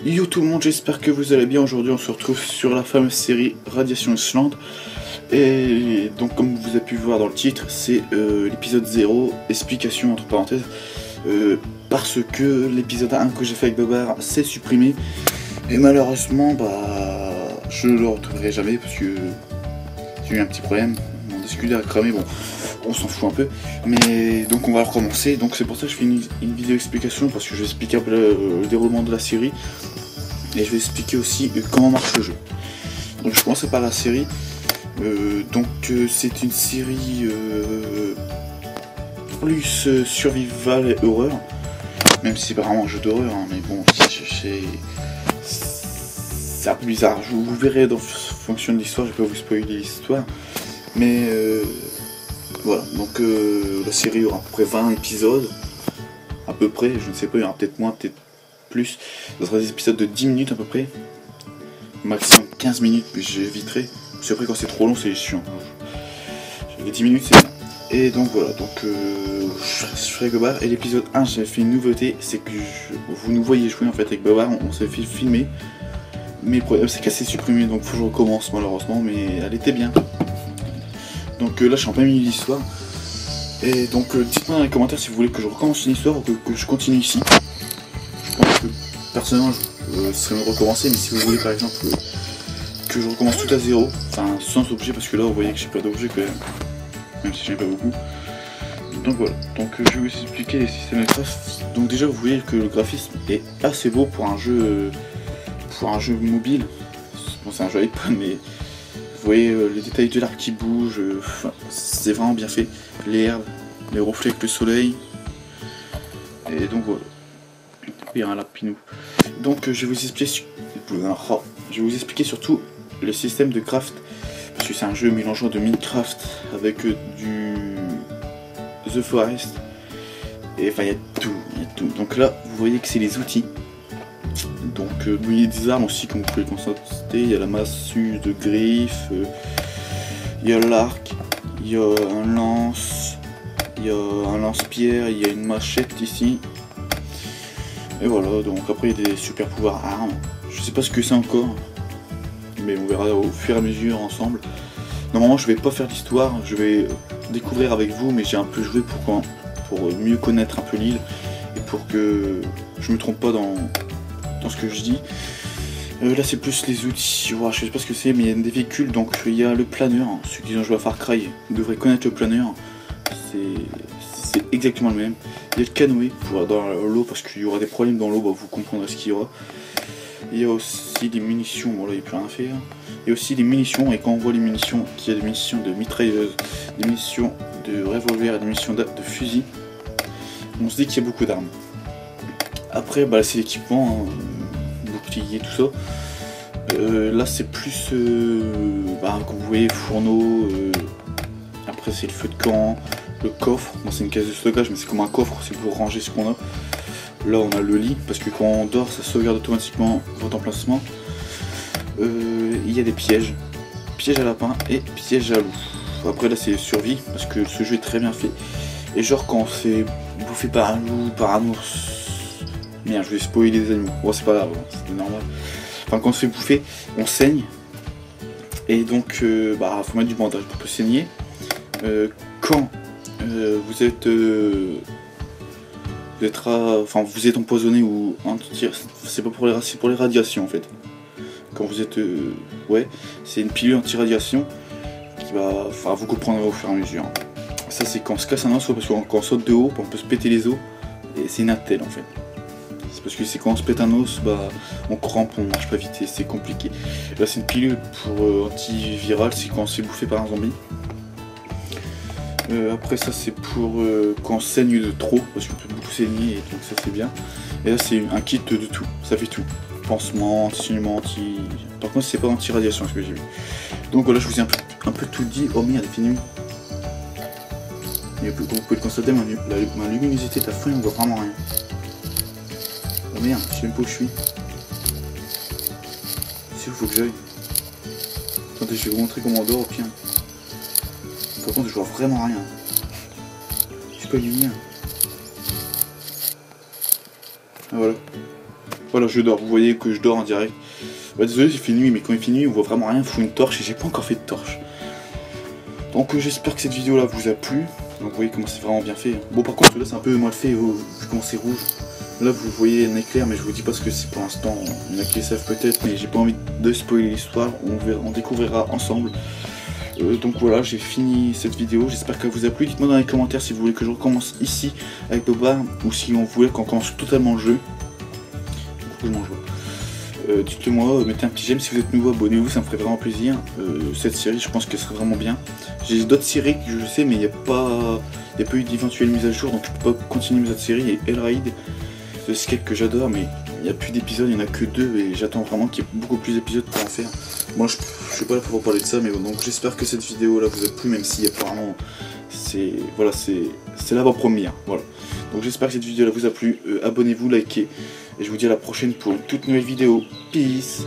Yo tout le monde, j'espère que vous allez bien. Aujourd'hui on se retrouve sur la fameuse série Radiation Island. Et donc comme vous avez pu voir dans le titre, c'est l'épisode 0, explication entre parenthèses. Parce que l'épisode 1 que j'ai fait avec Babar s'est supprimé. Et malheureusement je le retrouverai jamais parce que j'ai eu un petit problème. Mon disque dur a cramé, bon on s'en fout un peu. Mais donc on va recommencer. Donc c'est pour ça que je fais une vidéo explication, parce que je vais expliquer un peu le déroulement de la série. Et je vais expliquer aussi comment marche le jeu. Donc je commence par la série. C'est une série plus survival et horreur. Même si c'est pas vraiment un jeu d'horreur, hein, mais bon, c'est un peu bizarre. Vous verrez dans fonction de l'histoire, je peux vous spoiler l'histoire. Mais voilà, donc la série aura à peu près 20 épisodes. À peu près, je ne sais pas, il y aura peut-être moins, peut-être plus. Ce sera des épisodes de 10 minutes à peu près. Maximum 15 minutes, mais j'éviterai. Parce que après quand c'est trop long c'est chiant. Les 10 minutes c'est bien. Et donc voilà, je ferai avec Babar. Et l'épisode 1 j'ai fait une nouveauté, c'est que vous nous voyez jouer en fait avec Babar, on s'est fait filmer. Mais le problème c'est qu'elle s'est supprimée, donc faut que je recommence malheureusement, mais elle était bien. Donc là je suis en plein milieu de l'histoire. Et donc dites-moi dans les commentaires si vous voulez que je recommence une histoire ou que je continue ici. Je pense que personnellement je serais recommencer, mais si vous voulez par exemple que je recommence tout à zéro, enfin sans objet, parce que là vous voyez que j'ai pas d'objet quand même si j'ai pas beaucoup. Donc voilà, donc je vais vous expliquer les systèmes de graphisme. Donc déjà vous voyez que le graphisme est assez beau pour un jeu mobile. Bon c'est un jeu iPhone, mais vous voyez les détails de l'arbre qui bouge, c'est vraiment bien fait. Les herbes, les reflets avec le soleil. Et donc voilà. Il y a un lapinou. Donc je vais vous expliquer surtout le système de craft, parce que c'est un jeu mélangeant de Minecraft avec du The Forest, et enfin il y a tout, Donc là vous voyez que c'est les outils. Donc il y a des armes aussi comme vous pouvez le constater. Il y a la massue de griffes, il y a l'arc, il y a un lance, il y a un lance-pierre, il y a une machette ici. Et voilà, donc après il y a des super pouvoirs armes. Je sais pas ce que c'est encore, mais on verra au fur et à mesure ensemble. Normalement je vais pas faire l'histoire, je vais découvrir avec vous, mais j'ai un peu joué pour mieux connaître un peu l'île et pour que je me trompe pas dans ce que je dis. Là c'est plus les outils, wow, je sais pas ce que c'est, mais il y a des véhicules. Donc il y a le planeur, ceux qui ont joué à Far Cry devraient connaître le planeur, c'est exactement le même. Il y a le canoë pour dans l'eau, parce qu'il y aura des problèmes dans l'eau, vous comprendrez ce qu'il y aura. Il y a aussi des munitions, bon là il n'y a plus rien à faire. Il y a aussi des munitions, et quand on voit les munitions, qu'il y a des munitions de mitrailleuse, des munitions de revolver et des munitions de fusil, on se dit qu'il y a beaucoup d'armes. Après c'est l'équipement, hein, bouclier, tout ça. Là c'est plus, comme vous voyez, fourneau, après c'est le feu de camp, le coffre, bon, c'est une case de stockage mais c'est comme un coffre, c'est pour ranger ce qu'on a. Là on a le lit, parce que quand on dort ça sauvegarde automatiquement votre emplacement. Il y a des pièges à lapin et pièges à loup. Après là c'est survie, parce que ce jeu est très bien fait. Et genre quand on se fait bouffer par un loup, par un ours, merde je vais spoiler les animaux, bon c'est pas grave, c'est normal. Enfin quand on se fait bouffer, on saigne. Et donc faut mettre du bandage pour pas saigner. Quand vous êtes empoisonné ou c'est pas pour les radiations en fait. Quand vous êtes c'est une pilule anti-radiation qui va, vous comprendrez au fur et à mesure. Ça c'est quand on se casse un os, parce que quand on saute de haut on peut se péter les os, et c'est une attelle en fait. C'est parce que c'est quand on se pète un os, on crampe, on marche pas vite et c'est compliqué. Là c'est une pilule pour antivirale, c'est quand on se fait bouffer par un zombie. Après ça c'est pour quand on saigne de trop, parce qu'on peut beaucoup saigner, et donc ça c'est bien. Et là c'est un kit de tout, ça fait tout. Pansement, anti-saignement, Par contre c'est pas anti-radiation ce que j'ai vu. Donc voilà, je vous ai un peu tout dit. Oh merde, il fait nuit. Et vous pouvez le constater, ma luminosité est à fond, on voit vraiment rien. Oh merde, je sais même pas où je suis. C'est où faut que j'aille. Attendez, je vais vous montrer comment on dort au pire. Par contre je vois vraiment rien. Je sais pas, il y a rien. Ah voilà. Voilà, je dors, vous voyez que je dors en direct. Bah, désolé, il fait nuit, mais quand il fait nuit, on voit vraiment rien, il faut une torche et j'ai pas encore fait de torche. Donc j'espère que cette vidéo là vous a plu. Donc vous voyez comment c'est vraiment bien fait. Bon par contre là c'est un peu mal fait, vu comment c'est rouge. Là vous voyez un éclair, mais je vous dis pas ce que c'est pour l'instant. Il y en a qui le savent peut-être, mais j'ai pas envie de spoiler l'histoire. On découvrira ensemble. Donc voilà, j'ai fini cette vidéo, j'espère qu'elle vous a plu. Dites-moi dans les commentaires si vous voulez que je recommence ici avec Boba, ou si on voulait qu'on commence totalement le jeu. Pourquoi je mange dites-le moi, mettez un petit j'aime si vous êtes nouveau, abonnez-vous, ça me ferait vraiment plaisir. Cette série, je pense qu'elle serait vraiment bien. J'ai d'autres séries que je sais, mais il n'y a pas eu d'éventuelle mise à jour, donc je peux pas continuer mes autres séries. Il y a Hellraid, The Escape que j'adore, mais il n'y a plus d'épisodes, il n'y en a que 2, et j'attends vraiment qu'il y ait beaucoup plus d'épisodes pour en faire. Moi, je suis pas là pour parler de ça, mais bon, donc j'espère que cette vidéo là vous a plu, même si apparemment c'est l'avant-première. Voilà. Donc j'espère que cette vidéo là vous a plu. Abonnez-vous, likez. Et je vous dis à la prochaine pour une toute nouvelle vidéo. Peace.